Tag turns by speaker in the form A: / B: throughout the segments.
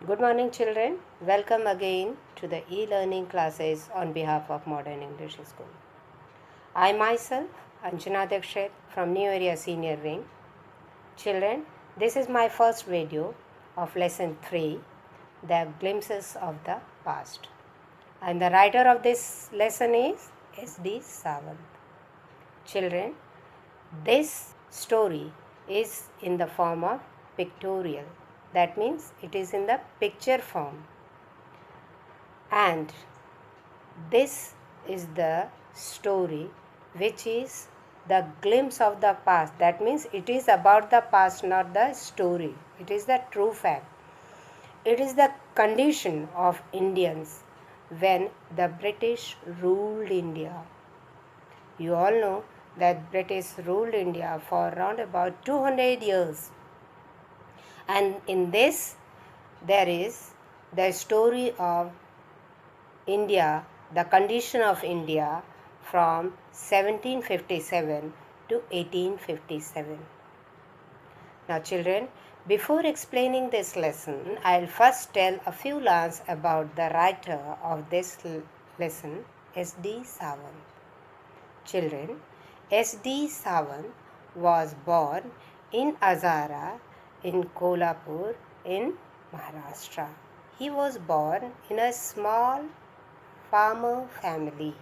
A: Good morning, children. Welcome again to the e-learning classes on behalf of Modern English School. I myself, Anjana Dikshit from New Area Senior Wing. Children, this is my first video of lesson 3, The Glimpses of the Past. And the writer of this lesson is S.D. Sawant. Children, this story is in the form of pictorial. That means it is in the picture form. And this is the story which is the glimpse of the past. That means it is about the past, not the story. It is the true fact. It is the condition of Indians when the British ruled India. You all know that British ruled India for around about 200 years. And in this, there is the story of India, the condition of India from 1757 to 1857. Now children, before explaining this lesson, I'll first tell a few lines about the writer of this lesson, S.D. Sawant. Children, S.D. Sawant was born in Azara in Kolhapur in Maharashtra. He was born in a small farmer family.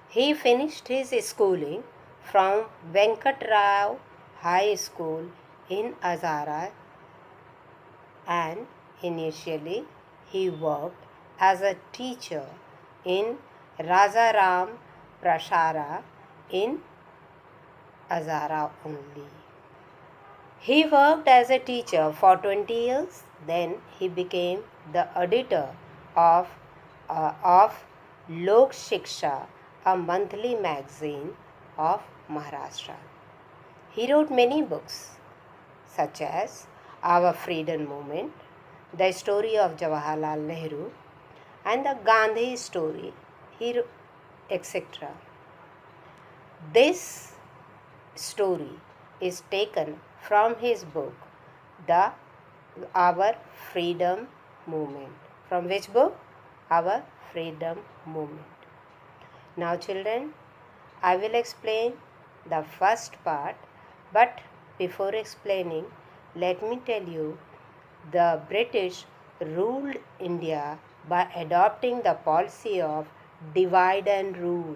A: He finished his schooling from Venkatrao High School in Azara, and initially he worked as a teacher in Rajaram Prashara in Azara only. He worked as a teacher for 20 years. Then he became the editor of Lok Shiksha, a monthly magazine of Maharashtra. He wrote many books such as Our Freedom Movement, The Story of Jawaharlal Nehru, and the Gandhi Story, etc. This story is taken from his book, The Our Freedom Movement. From which book? Our Freedom Movement. Now children, I will explain the first part, but before explaining, let me tell you, the British ruled India by adopting the policy of divide and rule.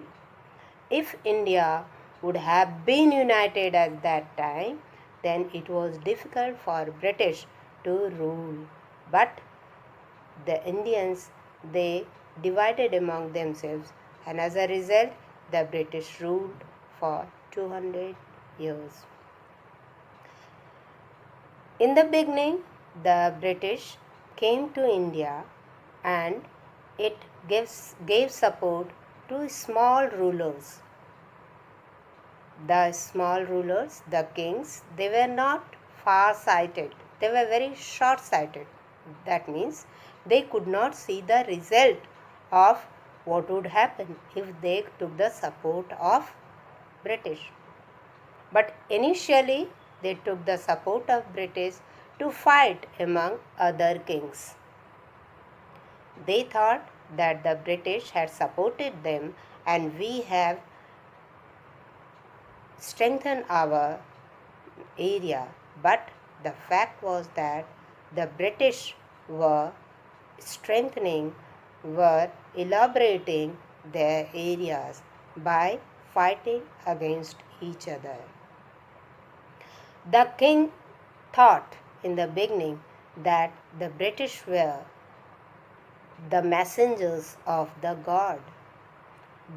A: If India would have been united at that time, then it was difficult for British to rule. But the Indians, they divided among themselves, and as a result, the British ruled for 200 years. In the beginning, the British came to India and it gave support to small rulers. The small rulers, the kings, they were not far-sighted. They were very short-sighted. That means they could not see the result of what would happen if they took the support of British. But initially, they took the support of British to fight among other kings. They thought that the British had supported them and we have strengthened our area. But the fact was that the British were elaborating their areas by fighting against each other. The king thought in the beginning that the British were the messengers of the God.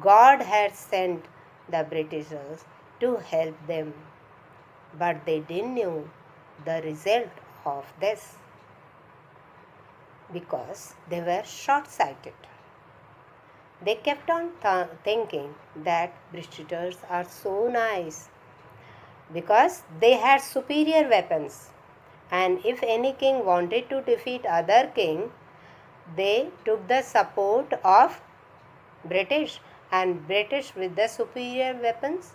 A: God had sent the Britishers to help them, but they didn't know the result of this because they were short-sighted. They kept on thinking that Britishers are so nice because they had superior weapons, and if any king wanted to defeat other king, they took the support of British, and British with the superior weapons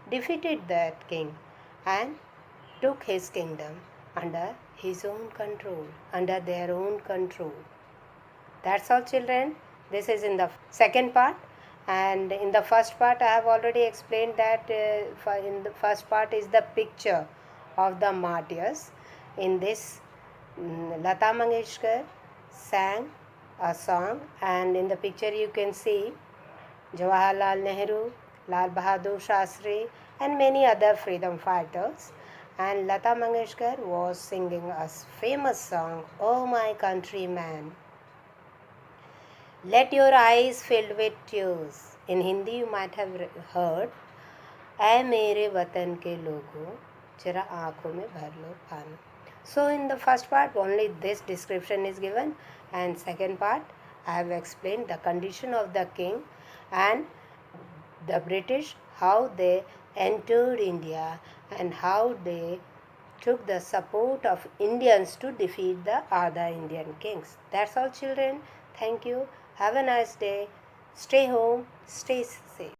A: defeated that king and took his kingdom under his own control, under their own control. That's all, children. This is in the second part, and in the first part I have already explained that in the first part is the picture of the martyrs. In this, Lata Mangeshkar sang a song, and in the picture you can see Jawaharlal Nehru, Lal Bahadur Shastri, and many other freedom fighters. And Lata Mangeshkar was singing a famous song, "Oh My Countryman." Let your eyes filled with tears. In Hindi you might have heard, ऐ मेरे वतन के लोगों जरा आँखों में भर लो पानी. So in the first part only this description is given, and second part I have explained the condition of the king and the British, how they entered India and how they took the support of Indians to defeat the other Indian kings. That's all, children. Thank you. Have a nice day. Stay home. Stay safe.